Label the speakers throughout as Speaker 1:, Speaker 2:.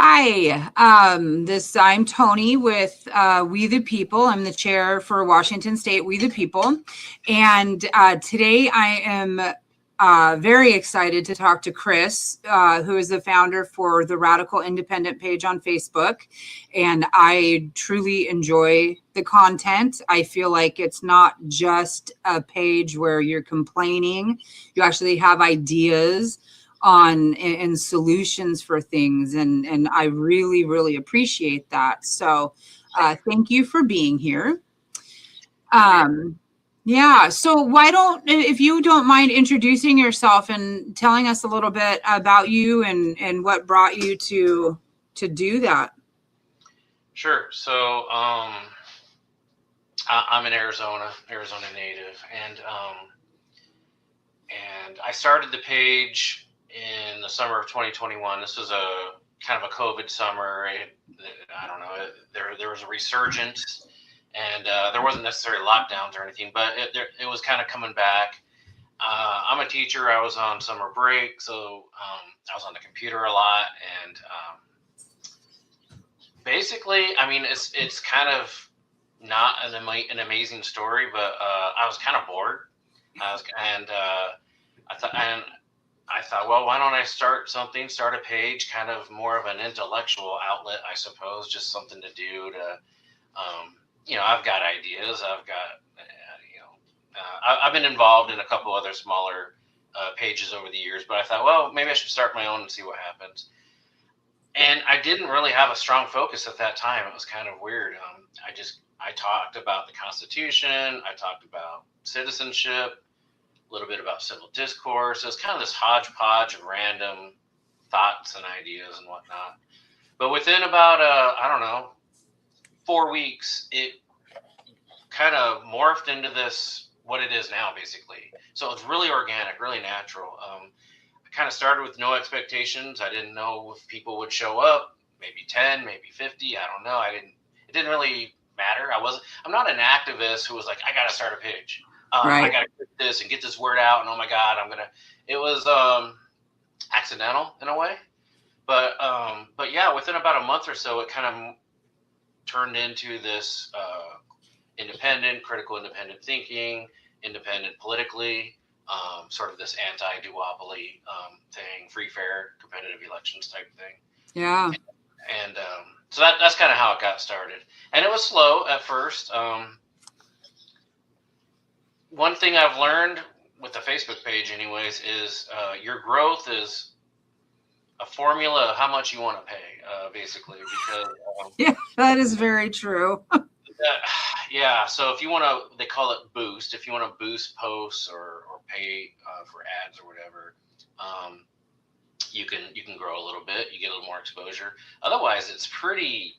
Speaker 1: Hi, I'm Tony with We the People. I'm the chair for Washington State We the People, and today I am very excited to talk to Chris, who is the founder for the Radical Independent page on Facebook, and I truly enjoy the content. I feel like it's not just a page where you're complaining; you actually have ideas on and solutions for things, and I really appreciate that. So thank you for being here. Yeah, so why don't, if you don't mind introducing yourself and telling us a little bit about you and what brought you to do that.
Speaker 2: Sure. So I'm an Arizona native, and I started the page in the summer of 2021. This was a kind of a COVID summer. I don't know. There was a resurgence, and there wasn't necessarily lockdowns or anything, but it was kind of coming back. I'm a teacher. I was on summer break, so I was on the computer a lot, and basically, I mean, it's kind of not an amazing story, but I was kind of bored. I thought, well, why don't I start a page, kind of more of an intellectual outlet, I suppose, just something to do to, I've got ideas. I've been involved in a couple other smaller pages over the years, but I thought, well, maybe I should start my own and see what happens. And I didn't really have a strong focus at that time. It was kind of weird. I talked about the Constitution. I talked about citizenship, a little bit about civil discourse. It was kind of this hodgepodge of random thoughts and ideas and whatnot. But within about, 4 weeks, it kind of morphed into this, what it is now, basically. So it's really organic, really natural. I kind of started with no expectations. I didn't know if people would show up, maybe 10, maybe 50. I don't know. It didn't really matter. I'm not an activist who was like, I got to start a page.
Speaker 1: Right.
Speaker 2: I got to get this and get this word out. And oh my God, it was accidental in a way. But yeah, within about a month or so, it kind of turned into this critical independent thinking, independent politically, sort of this anti-duopoly thing, free, fair, competitive elections type thing.
Speaker 1: Yeah.
Speaker 2: And so that's kind of how it got started. And it was slow at first. One thing I've learned with the Facebook page anyways is your growth is a formula of how much you want to pay, basically, because
Speaker 1: yeah, that is very true.
Speaker 2: yeah, so if you want to, they call it boost. If you want to boost posts or pay for ads or whatever, you can grow a little bit. You get a little more exposure. Otherwise, it's pretty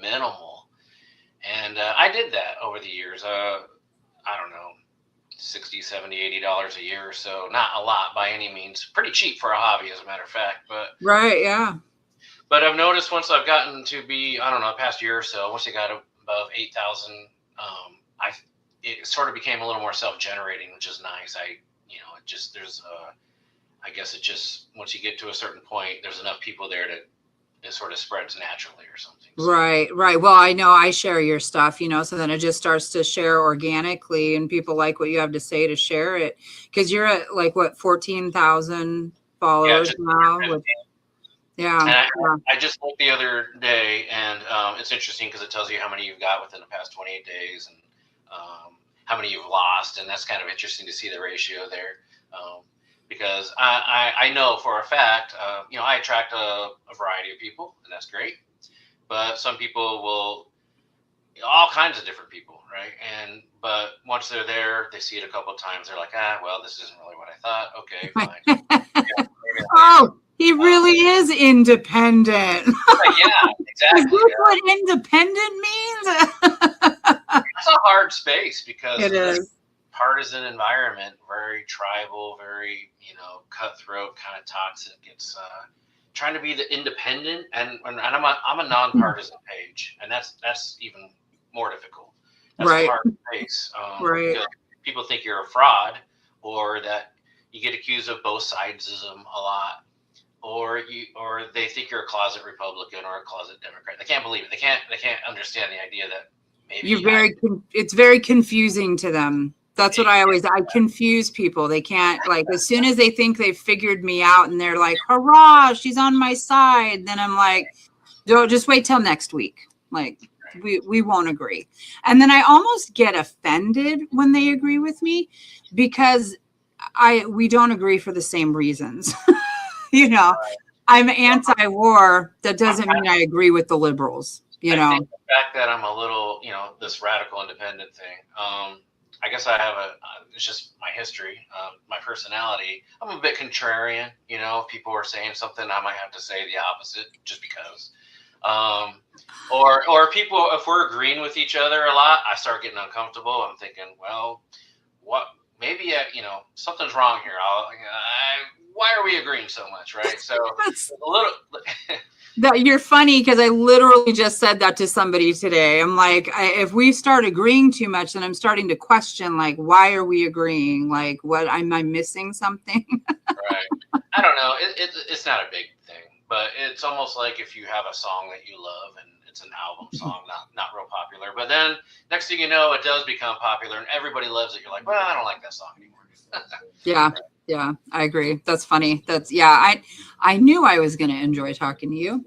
Speaker 2: minimal. And I did that over the years. I don't know, $60, $70, $80 a year or so. Not a lot by any means. Pretty cheap for a hobby, as a matter of fact. But
Speaker 1: right, yeah.
Speaker 2: But I've noticed once I've gotten to be, I don't know, past year or so, once it got above 8,000, it sort of became a little more self-generating, which is nice. I guess it just, once you get to a certain point, there's enough people there to, it sort of spreads naturally or something.
Speaker 1: So. Right. Well, I know I share your stuff, so then it just starts to share organically, and people like what you have to say to share it, because you're at like, what, 14,000 followers now? Yeah.
Speaker 2: And I just looked the other day, and it's interesting because it tells you how many you've got within the past 28 days and how many you've lost. And that's kind of interesting to see the ratio there. Because I know for a fact, I attract a variety of people, and that's great. But some people will, all kinds of different people, right? But once they're there, they see it a couple of times. They're like, well, this isn't really what I thought. Okay, fine.
Speaker 1: Oh, he really is independent.
Speaker 2: Yeah, exactly.
Speaker 1: Is this what independent means?
Speaker 2: It's a hard space because
Speaker 1: it is.
Speaker 2: Partisan environment, very tribal, very cutthroat, kind of toxic. It's trying to be the independent, and I'm a nonpartisan page, and that's even more difficult. That's
Speaker 1: right.
Speaker 2: a hard space.
Speaker 1: Right.
Speaker 2: People think you're a fraud, or that you get accused of both sidesism a lot. or they think you're a closet Republican or a closet Democrat. They can't believe it. They can't understand the idea that maybe
Speaker 1: it's very confusing to them. That's what I confuse people. They can't, like, as soon as they think they've figured me out and they're like, hurrah, she's on my side. Then I'm like, don't, just wait till next week. Like, we won't agree. And then I almost get offended when they agree with me because we don't agree for the same reasons. You know, I'm anti-war. That doesn't mean I agree with the liberals. You know,
Speaker 2: I think the fact that I'm a little, this radical independent thing. I guess I have it's just my history, my personality. I'm a bit contrarian. If people are saying something, I might have to say the opposite just because. Or people, if we're agreeing with each other a lot, I start getting uncomfortable. I'm thinking, well, what? Maybe something's wrong here. Why are we agreeing so much, right? So a little.
Speaker 1: That you're funny because I literally just said that to somebody today. I'm like, if we start agreeing too much, then I'm starting to question, like, why are we agreeing? Like, what am I missing something?
Speaker 2: Right. I don't know. It's not a big thing, but it's almost like if you have a song that you love and it's an album song, not real popular, but then next thing you know, it does become popular and everybody loves it. You're like, well, I don't like that song anymore.
Speaker 1: Yeah. Yeah, I agree. That's funny. I knew I was going to enjoy talking to you.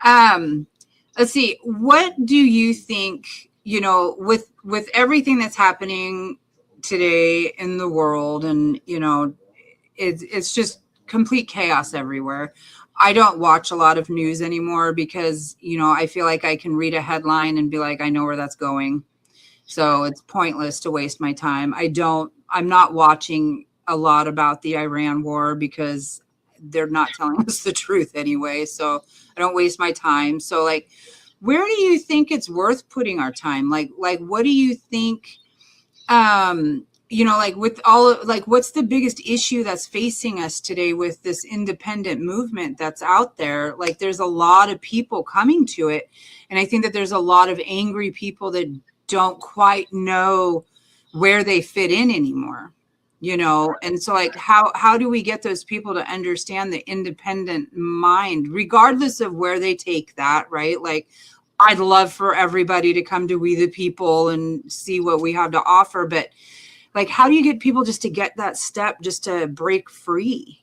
Speaker 1: Let's see. What do you think, with everything that's happening today in the world, and, it's just complete chaos everywhere. I don't watch a lot of news anymore because, I feel like I can read a headline and be like, I know where that's going. So it's pointless to waste my time. I'm not watching a lot about the Iran war because they're not telling us the truth anyway. So I don't waste my time. So, like, where do you think it's worth putting our time? Like, what do you think, like with what's the biggest issue that's facing us today with this independent movement that's out there? Like, there's a lot of people coming to it. And I think that there's a lot of angry people that don't quite know where they fit in anymore. And so, like, how do we get those people to understand the independent mind, regardless of where they take that, right? Like, I'd love for everybody to come to We the People and see what we have to offer, but, like, how do you get people just to get that step, just to break free?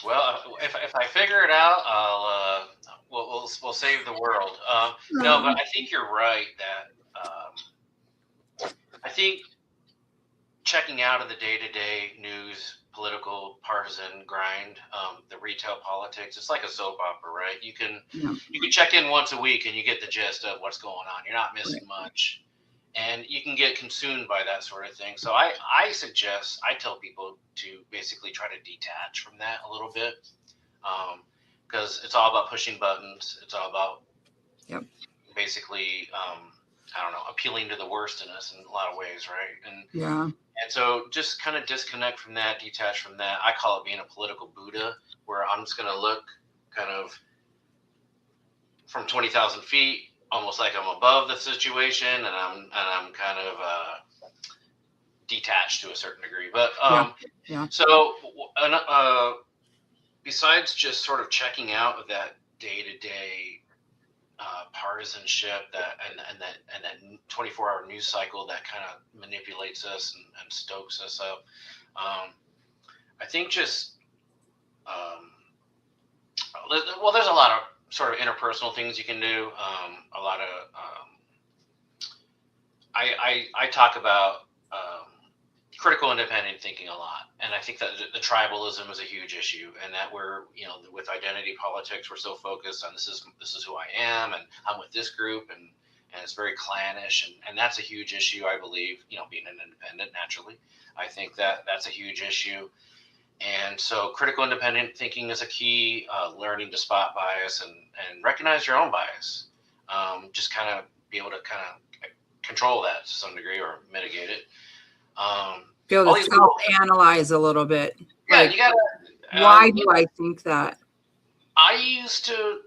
Speaker 2: Well, if I figure it out, we'll save the world. No, but I think you're right that I think checking out of the day-to-day news, political, partisan grind, the retail politics, it's like a soap opera, right? You can check in once a week and you get the gist of what's going on. You're not missing much, and you can get consumed by that sort of thing. So I tell people to basically try to detach from that a little bit, because it's all about pushing buttons. It's all about basically I don't know, appealing to the worst in us in a lot of ways, right? And so just kind of disconnect from that, detach from that. I call it being a political Buddha, where I'm just going to look kind of from 20,000 feet, almost like I'm above the situation, and I'm kind of detached to a certain degree. But so besides just sort of checking out of that day-to-day partisanship and that 24-hour news cycle that kind of manipulates us and stokes us up, I think just there's a lot of sort of interpersonal things you can do. A lot of I talk about critical independent thinking a lot, and I think that the tribalism is a huge issue, and that we're with identity politics, we're so focused on this is who I am, and I'm with this group, and it's very clannish, and that's a huge issue. I believe being an independent, naturally, I think that's a huge issue. And so critical independent thinking is a key, learning to spot bias and recognize your own bias. Just kind of be able to kind of control that to some degree or mitigate it.
Speaker 1: Be able to self-analyze a little bit.
Speaker 2: Yeah, like, you gotta.
Speaker 1: Why do I think that?
Speaker 2: I used to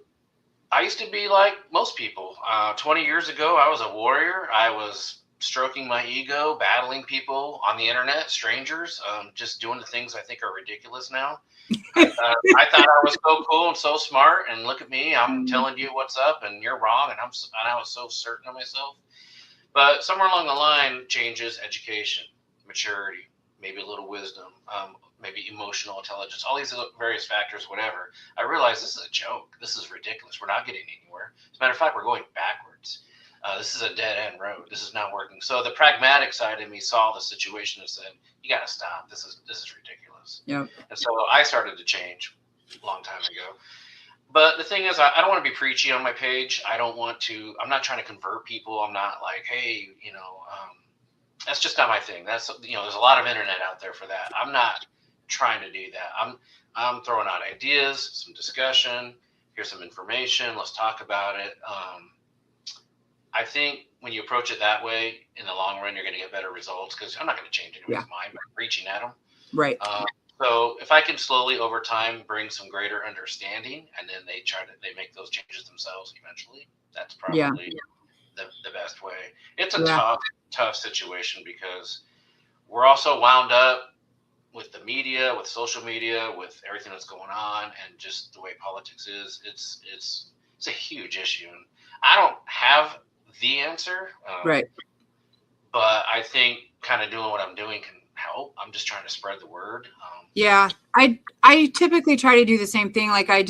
Speaker 2: be like most people. 20 years ago, I was a warrior. I was stroking my ego, battling people on the internet, strangers, just doing the things I think are ridiculous now. I thought I was so cool and so smart, and look at me, I'm telling you what's up, and you're wrong, and I was so certain of myself. But somewhere along the line, changes, education, maturity, maybe a little wisdom, maybe emotional intelligence, all these various factors, whatever. I realized this is a joke. This is ridiculous. We're not getting anywhere. As a matter of fact, we're going backwards. This is a dead end road. This is not working. So the pragmatic side of me saw the situation and said, "You got to stop. This is ridiculous."
Speaker 1: Yep.
Speaker 2: And so I started to change a long time ago. But the thing is, I don't want to be preachy on my page. I'm not trying to convert people. I'm not like, hey, that's just not my thing. That's, there's a lot of internet out there for that. I'm not trying to do that. I'm throwing out ideas, some discussion. Here's some information. Let's talk about it. I think when you approach it that way, in the long run, you're going to get better results, because I'm not going to change anyone's mind by preaching at them.
Speaker 1: Right.
Speaker 2: So if I can slowly over time bring some greater understanding, and then they make those changes themselves eventually, that's probably the best way. It's a tough situation, because we're also wound up with the media, with social media, with everything that's going on, and just the way politics is. It's a huge issue, and I don't have the answer.
Speaker 1: Right.
Speaker 2: But I think kind of doing what I'm doing can help. I'm just trying to spread the word.
Speaker 1: Yeah, I typically try to do the same thing. Like I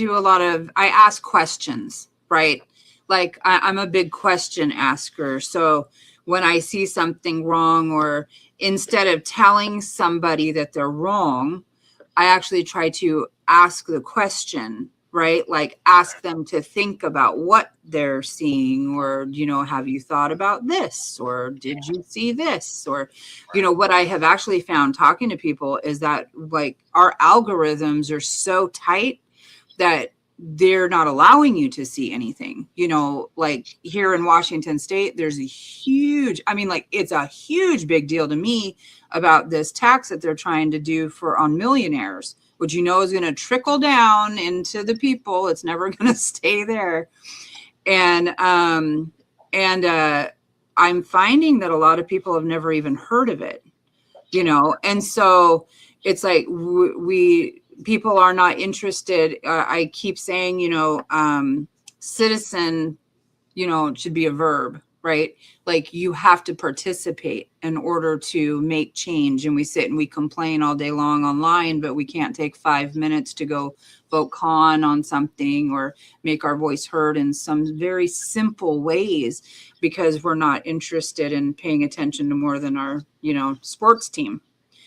Speaker 1: ask questions, right? Like I'm a big question asker. So when I see something wrong, or instead of telling somebody that they're wrong, I actually try to ask the question, right? Like ask them to think about what they're seeing, or, have you thought about this? Or did you see this? Or, what I have actually found talking to people is that, like, our algorithms are so tight that they're not allowing you to see anything. Like here in Washington State, there's it's a huge big deal to me about this tax that they're trying to do on millionaires, which is going to trickle down into the people. It's never going to stay there. And I'm finding that a lot of people have never even heard of it, and so it's like people are not interested. I keep saying, citizen, should be a verb, right? Like you have to participate in order to make change. And we sit and we complain all day long online, but we can't take 5 minutes to go vote on something, or make our voice heard in some very simple ways, because we're not interested in paying attention to more than our, sports team.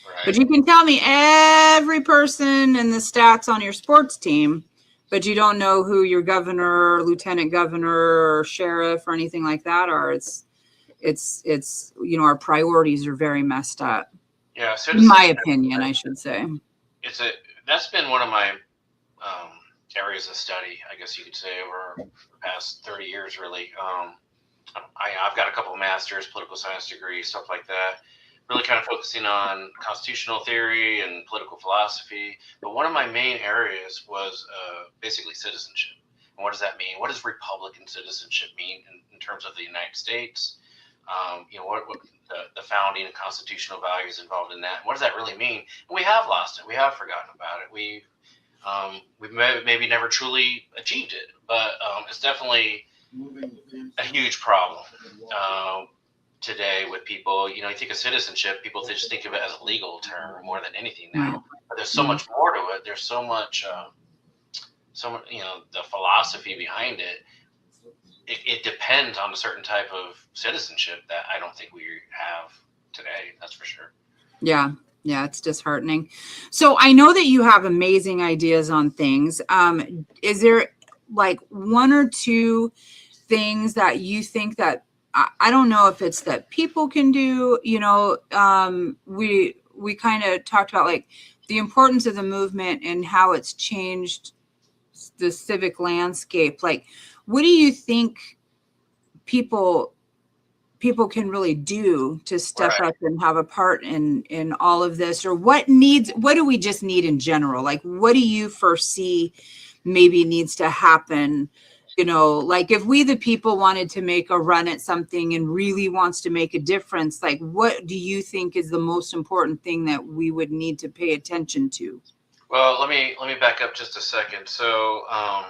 Speaker 1: Right. But you can tell me every person and the stats on your sports team, but you don't know who your governor, or lieutenant governor, or sheriff, or anything like that are. It's our priorities are very messed up.
Speaker 2: Yeah,
Speaker 1: in my opinion, I should say.
Speaker 2: That's been one of my areas of study, I guess you could say, over the past 30 years, really. I've got a couple of masters, political science degrees, stuff like that. Really kind of focusing on constitutional theory and political philosophy. But one of my main areas was basically citizenship. And what does that mean? What does Republican citizenship mean in terms of the United States? What the founding and constitutional values involved in that. What does that really mean? And we have lost it. We have forgotten about it. We've maybe never truly achieved it. But it's definitely a huge problem. Today with people, you think of citizenship, people just think of it as a legal term more than anything now. But there's so much more to it. There's so much, the philosophy behind it. It depends on a certain type of citizenship that I don't think we have today. That's for sure. Yeah, it's disheartening. So I know that you have amazing ideas on things. Is there like one or two things that you think that, I don't know if it's that people can do, we kind of talked about like the importance of the movement and how it's changed the civic landscape. Like, what do you think people can really do to step up and have a part in all of this? Or what do we just need in general? Like, what do you foresee maybe needs to happen
Speaker 1: You know, like if we the people wanted to make a run at something and really wants to make a difference, like what do you think is the most important thing that we would need to pay attention to?
Speaker 2: Well, let me back up just a second. So I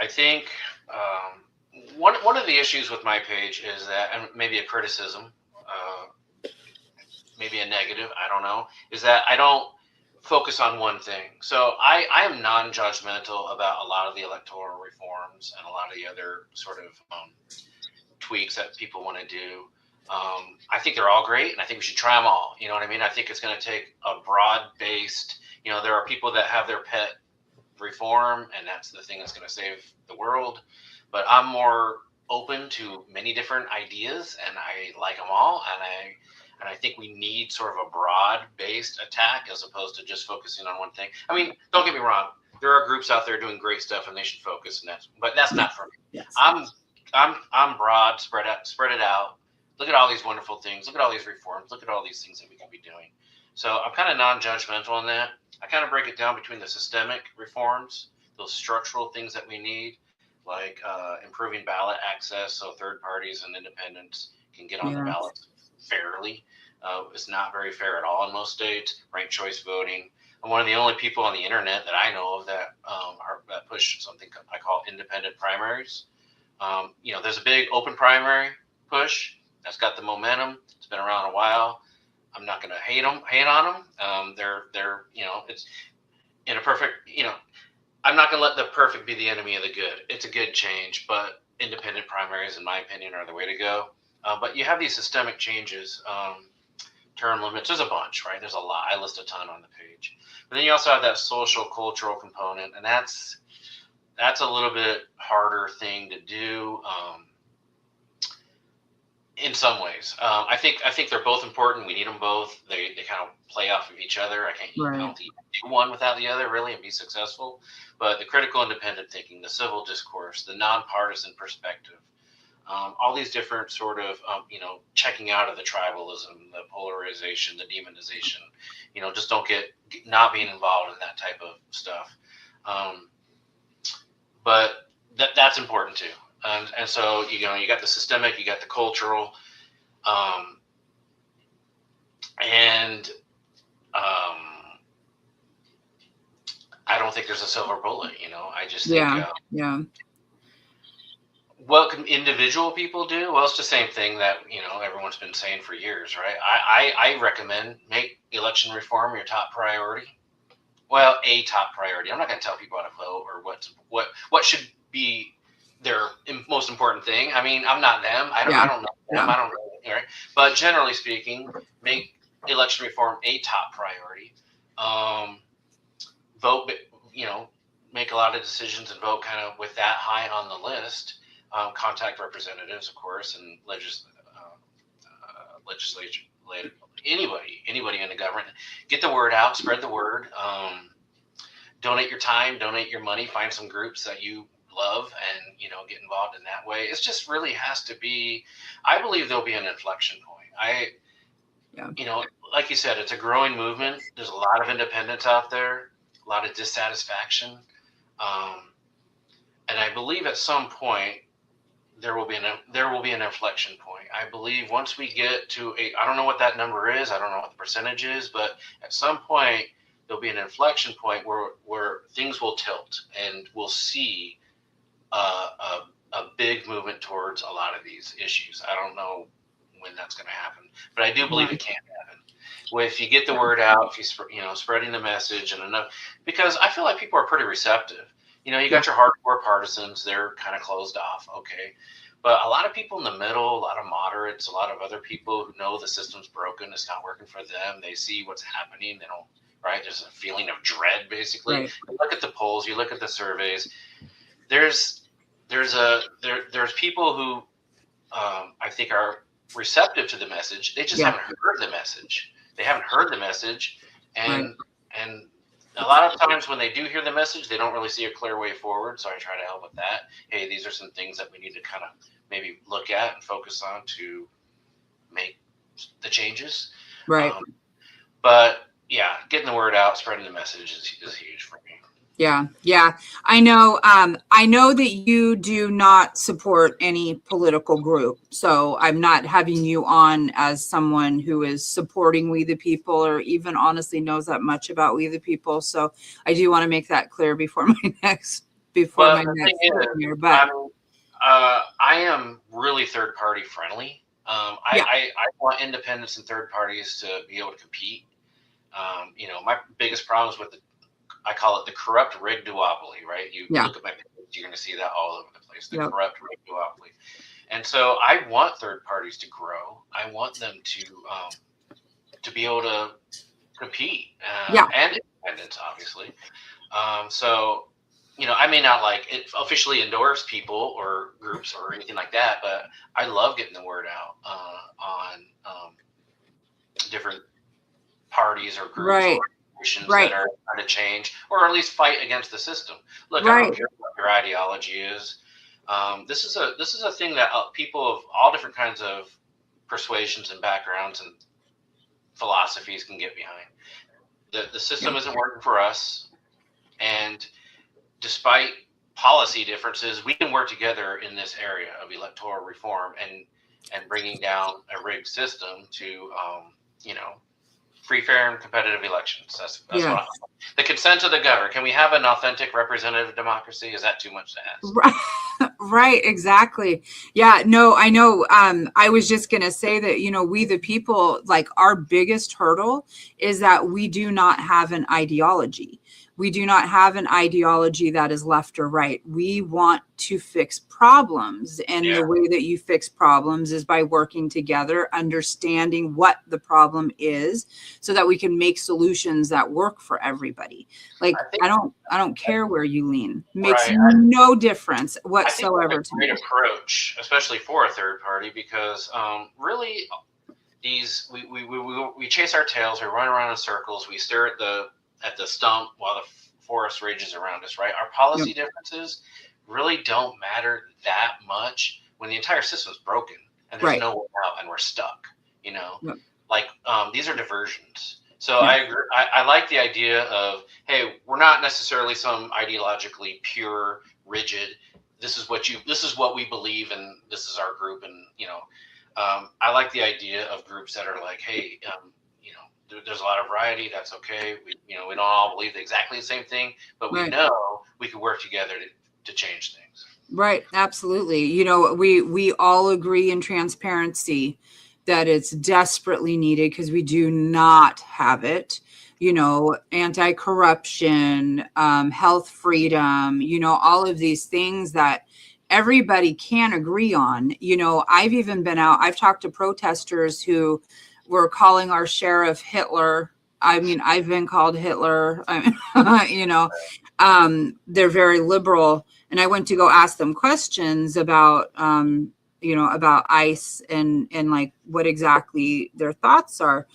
Speaker 2: think one of the issues with my page is that, and maybe a criticism, maybe a negative, I don't know, is that I don't focus on one thing. So I am non-judgmental about a lot of the electoral reforms and a lot of the other sort of tweaks that people want to do. I think they're all great, and I think we should try them all. You know what I mean? I think it's going to take a broad-based. You know, there are people that have their pet reform, and that's the thing that's going to save the world. But I'm more open to many different ideas, and I like them all, and I think we need sort of a broad-based attack as opposed to just focusing on one thing. I mean, don't get me wrong. There are groups out there doing great stuff, and they should focus. But that's not for me.
Speaker 1: Yes.
Speaker 2: I'm broad, spread it out. Look at all these wonderful things. Look at all these reforms. Look at all these things that we can be doing. So I'm kind of non-judgmental on that. I kind of break it down between the systemic reforms, those structural things that we need, like improving ballot access so third parties and independents can get on the ballot fairly. It's not very fair at all in most states. Ranked choice voting. I'm one of the only people on the internet that I know of that that push something I call independent primaries. You know, there's a big open primary push that's got the momentum. It's been around a while. I'm not going to hate on them. They're you know, it's in a perfect, you know, I'm not going to let the perfect be the enemy of the good. It's a good change, but independent primaries, in my opinion, are the way to go. But you have these systemic changes, term limits. There's a bunch, right? There's a lot. I list a ton on the page. But then you also have that social, cultural component, and that's a little bit harder thing to do. In some ways, I think they're both important. We need them both. They kind of play off of each other. I don't think you can do one without the other really and be successful. But the critical independent thinking, the civil discourse, the nonpartisan perspective, all these different sort of you know, checking out of the tribalism, the polarization, the demonization. You know, just don't get not being involved in that type of stuff. But that's important too. And so, you know, you got the systemic, you got the cultural, and I don't think there's a silver bullet. You know, I just think, what can individual people do? Well, it's the same thing that, you know, everyone's been saying for years, right? I recommend make election reform your top priority. Well, a top priority. I'm not going to tell people how to vote or what should be their most important thing. I mean, I'm not them. I don't know them. I don't know. Right? But generally speaking, make election reform a top priority. Vote, you know, make a lot of decisions and vote kind of with that high on the list. Contact representatives, of course, and legislature, anybody in the government. Get the word out, spread the word. Donate your time, donate your money, find some groups that you love and, you know, get involved in that way. It's just really has to be, I believe there'll be an inflection point. You know, like you said, it's a growing movement. There's a lot of independents out there, a lot of dissatisfaction. And I believe at some point there will be an inflection point. I believe once we get to I don't know what that number is. I don't know what the percentage is, but at some point there'll be an inflection point where things will tilt and we'll see a big movement towards a lot of these issues. I don't know when that's going to happen, but I do believe it can happen. Well, if you get the word out, if you know, spreading the message and enough, because I feel like people are pretty receptive. You know, you got your hardcore partisans; they're kind of closed off. Okay, but a lot of people in the middle, a lot of moderates, a lot of other people who know the system's broken, it's not working for them. They see what's happening. They don't. Right? There's a feeling of dread, basically. Right. You look at the polls, you look at the surveys. There's people who I think are receptive to the message. They just haven't heard the message. They haven't heard the message, and a lot of times when they do hear the message, they don't really see a clear way forward. So I try to help with that. Hey, these are some things that we need to kind of maybe look at and focus on to make the changes.
Speaker 1: Right.
Speaker 2: But yeah, getting the word out, spreading the message is huge for me.
Speaker 1: Yeah, yeah. I know. I know that you do not support any political group, so I'm not having you on as someone who is supporting We the People, or even honestly knows that much about We the People. So I do want to make that clear before
Speaker 2: But
Speaker 1: my
Speaker 2: the thing
Speaker 1: next thing
Speaker 2: is,
Speaker 1: here. But
Speaker 2: I am really third party friendly.
Speaker 1: yeah,
Speaker 2: I want independents and third parties to be able to compete. My biggest problems with I call it the corrupt rig duopoly, right? You
Speaker 1: yeah,
Speaker 2: look at my page, you're going to see that all over the place, the
Speaker 1: yep,
Speaker 2: corrupt rig duopoly. And so I want third parties to grow. I want them to be able to compete,
Speaker 1: yeah,
Speaker 2: and independents, obviously. So, I may not like it, officially endorse people or groups or anything like that, but I love getting the word out on different parties or groups or
Speaker 1: right,
Speaker 2: organizations that
Speaker 1: right,
Speaker 2: are trying to change or at least fight against the system. Look, I don't
Speaker 1: right.
Speaker 2: care what your ideology is. This is a thing that people of all different kinds of persuasions and backgrounds and philosophies can get behind. The
Speaker 1: Yeah,
Speaker 2: system isn't working for us, and despite policy differences, we can work together in this area of electoral reform and bringing down a rigged system to free, fair, and competitive elections. That's
Speaker 1: yeah.
Speaker 2: what the consent of the governor. Can we have an authentic representative democracy? Is that too much to ask?
Speaker 1: Right, right, exactly. Yeah, no, I know. I was just gonna say that, we the people, like our biggest hurdle is that we do not have an ideology. We do not have an ideology that is left or right. We want to fix problems. And
Speaker 2: Yeah,
Speaker 1: the way that you fix problems is by working together, understanding what the problem is, so that we can make solutions that work for everybody. Like,
Speaker 2: I think
Speaker 1: I don't care where you lean. Makes
Speaker 2: right.
Speaker 1: no difference
Speaker 2: I think that's
Speaker 1: whatsoever
Speaker 2: a
Speaker 1: to
Speaker 2: great
Speaker 1: me.
Speaker 2: approach, especially for a third party, because really these we chase our tails, we run around in circles, we stare at the stump while the forest rages around us. Right, our
Speaker 1: Yep.
Speaker 2: policy differences really don't matter that much when the entire system's broken and there's
Speaker 1: Right.
Speaker 2: no way out and we're stuck. You know,
Speaker 1: Yep.
Speaker 2: like these are diversions. So
Speaker 1: Yeah.
Speaker 2: I agree. I like the idea of, hey, we're not necessarily some ideologically pure, rigid. This is what we believe, and this is our group, and I like the idea of groups that are like, hey, there's a lot of variety. That's okay. We don't all believe exactly the same thing, but we
Speaker 1: Right.
Speaker 2: know we can work together to change things.
Speaker 1: Right. Absolutely. We all agree in transparency that it's desperately needed because we do not have it. Anti-corruption, health freedom, all of these things that everybody can agree on. I've talked to protesters who were calling our sheriff Hitler. I mean, I've been called Hitler. They're very liberal, and I went to go ask them questions about about ICE and like what exactly their thoughts are,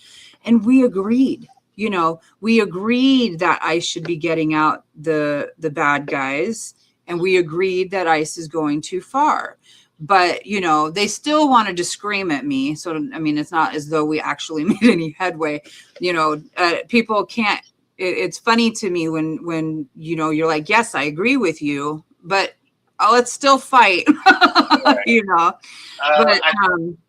Speaker 1: and we agreed that ICE should be getting out the bad guys, and we agreed that ICE is going too far. But they still wanted to scream at me. So I mean, it's not as though we actually made any headway. People can't. It's funny to me when you're like, yes, I agree with you, but let's still fight. you know but
Speaker 2: I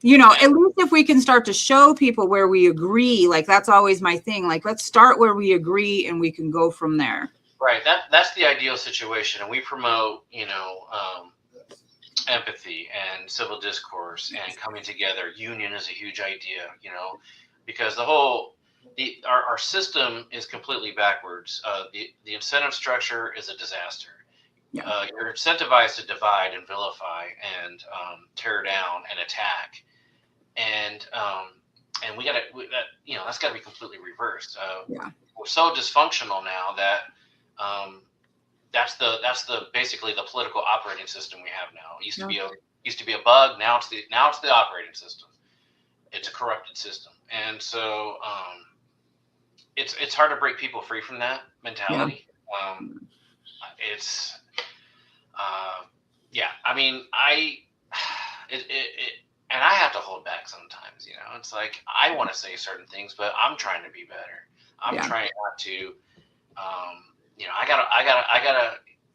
Speaker 2: Yeah.
Speaker 1: at least if we can start to show people where we agree, like that's always my thing. Like, let's start where we agree and we can go from there.
Speaker 2: Right. That's the ideal situation, and we promote empathy and civil discourse and coming together. Union is a huge idea, because our system is completely backwards. The incentive structure is a disaster.
Speaker 1: Yeah,
Speaker 2: You're incentivized to divide and vilify and tear down and attack, and that's got to be completely reversed.
Speaker 1: yeah,
Speaker 2: We're so dysfunctional now that um, that's the basically the political operating system we have now. It
Speaker 1: yeah,
Speaker 2: used to be a bug. Now it's the operating system. It's a corrupted system, and so it's hard to break people free from that
Speaker 1: yeah,
Speaker 2: mentality. It's yeah. I mean, and I have to hold back sometimes. It's like I want to say certain things, but I'm trying to be better. I'm
Speaker 1: yeah,
Speaker 2: trying not to.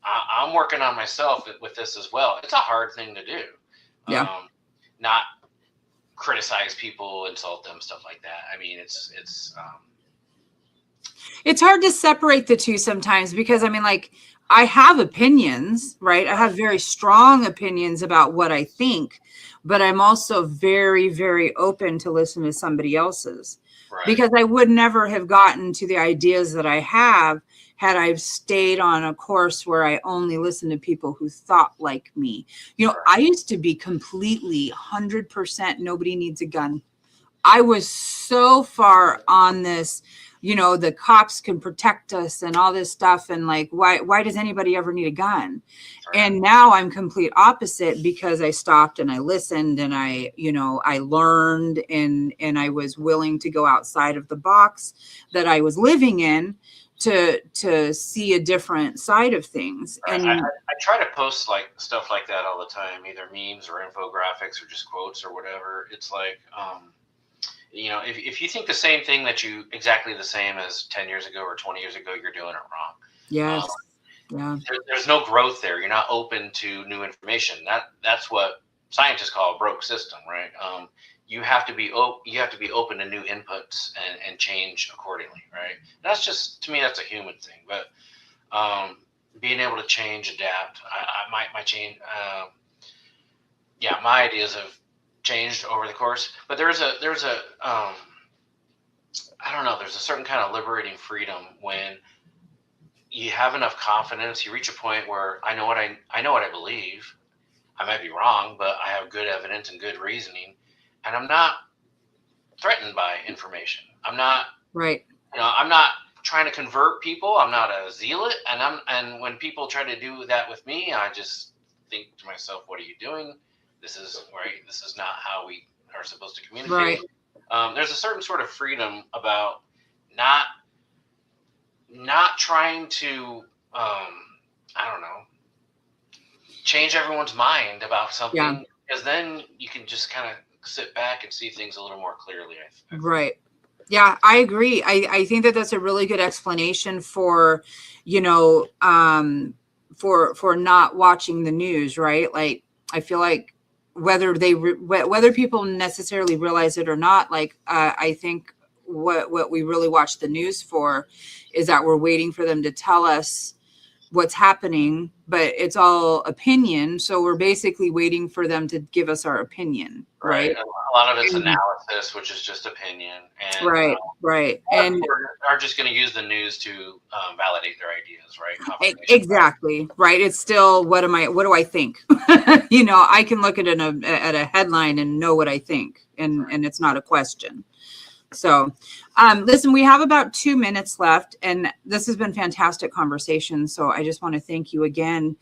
Speaker 2: I'm working on myself with this as well. It's a hard thing to do.
Speaker 1: Yeah.
Speaker 2: Not criticize people, insult them, stuff like that. I mean,
Speaker 1: It's hard to separate the two sometimes because I mean, like, I have opinions, right? I have very strong opinions about what I think, but I'm also very, very open to listen to somebody else's
Speaker 2: right.
Speaker 1: because I would never have gotten to the ideas that I have had I stayed on a course where I only listened to people who thought like me. You know,
Speaker 2: Right.
Speaker 1: I used to be completely 100% nobody needs a gun. I was so far on this, you know, the cops can protect us and all this stuff. And like, why does anybody ever need a gun?
Speaker 2: Right.
Speaker 1: And now I'm complete opposite because I stopped and I listened and I, you know, I learned and I was willing to go outside of the box that I was living in to see a different side of things.
Speaker 2: Right.
Speaker 1: And
Speaker 2: I try to post like stuff like that all the time, either memes or infographics or just quotes or whatever. It's like, if you think the same thing that you exactly the same as 10 years ago or 20 years ago, you're doing it wrong.
Speaker 1: yes. Yeah.
Speaker 2: There's no growth there. You're not open to new information. That's what scientists call a broke system, right? You have to be open to new inputs and change accordingly, right? That's just, to me, that's a human thing. But being able to change, adapt, my change, my ideas have changed over the course. But there's a I don't know. There's a certain kind of liberating freedom when you have enough confidence. You reach a point where I know what I believe. I might be wrong, but I have good evidence and good reasoning, and I'm not threatened by information. I'm not
Speaker 1: Right.
Speaker 2: I'm not trying to convert people. I'm not a zealot, and when people try to do that with me, I just think to myself, "What are you doing? This is right. This is not how we are supposed to communicate."
Speaker 1: Right.
Speaker 2: There's a certain sort of freedom about not trying to I don't know, change everyone's mind about something,
Speaker 1: Yeah.
Speaker 2: because then you can just kind of sit back and see things a little more clearly.
Speaker 1: Right. Yeah, I agree. I think that that's a really good explanation for, you know, for not watching the news, right? Like, I feel like whether people necessarily realize it or not, like, I think what we really watch the news for is that we're waiting for them to tell us what's happening, but it's all opinion. So we're basically waiting for them to give us our opinion, right?
Speaker 2: A lot of it's analysis, which is just opinion, and
Speaker 1: right. And
Speaker 2: are just going to use the news to validate their ideas, right?
Speaker 1: exactly, right. It's still what do I think? You know, I can look at a headline and know what I think, and it's not a question. So, listen, we have about 2 minutes left, and this has been fantastic conversation. So I just want to thank you again.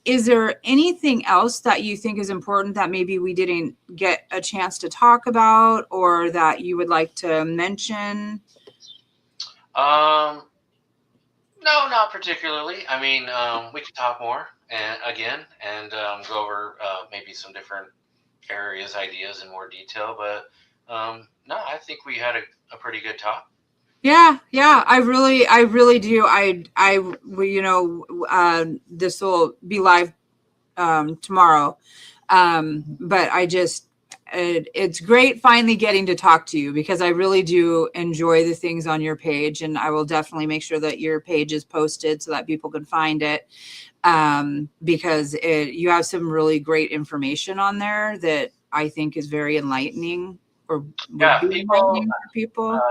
Speaker 1: Is there anything else that you think is important that maybe we didn't get a chance to talk about, or that you would like to mention?
Speaker 2: No, not particularly. I mean, we could talk more and go over maybe some different areas, ideas in more detail, but no, I think we had a pretty good talk.
Speaker 1: Yeah, I really do. You know, this will be live tomorrow, but it's great finally getting to talk to you because I really do enjoy the things on your page, and I will definitely make sure that your page is posted so that people can find it, because you have some really great information on there that I think is very enlightening, or would be enlightening for people.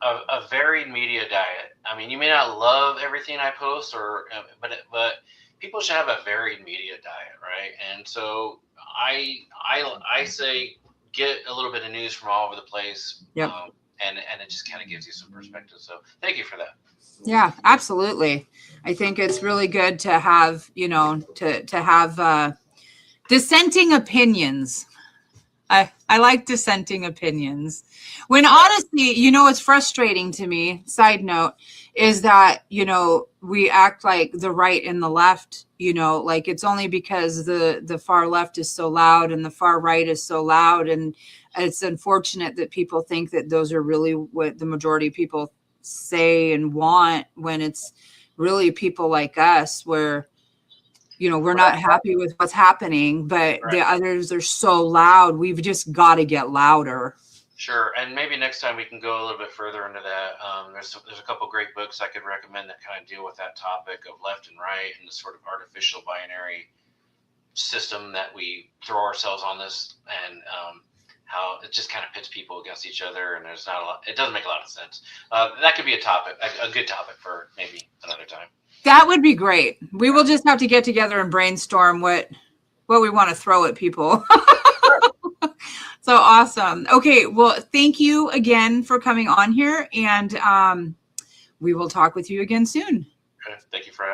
Speaker 2: A varied media diet. I mean, you may not love everything I post, but people should have a varied media diet, right? And so I say get a little bit of news from all over the place.
Speaker 1: Yep.
Speaker 2: And it just kind of gives you some perspective. So thank you for that.
Speaker 1: Yeah, absolutely. I think it's really good to have, you know, to have dissenting opinions. I like dissenting opinions. When honestly, you know, what's frustrating to me, side note, is that, you know, we act like the right and the left, you know, like it's only because the far left is so loud and the far right is so loud. And it's unfortunate that people think that those are really what the majority of people say and want, when it's really people like us where, we're not happy with what's happening, but the others are so loud. We've just got to get louder.
Speaker 2: Sure, and maybe next time we can go a little bit further into that. There's a couple great books I could recommend that kind of deal with that topic of left and right and the sort of artificial binary system that we throw ourselves on this, and how it just kind of pits people against each other, and there's not a lot. It doesn't make a lot of sense. That could be a topic, a good topic for maybe another time.
Speaker 1: That would be great. We will just have to get together and brainstorm what we want to throw at people. So awesome. Okay, well, thank you again for coming on here, and we will talk with you again soon.
Speaker 2: Okay. Thank you for having me.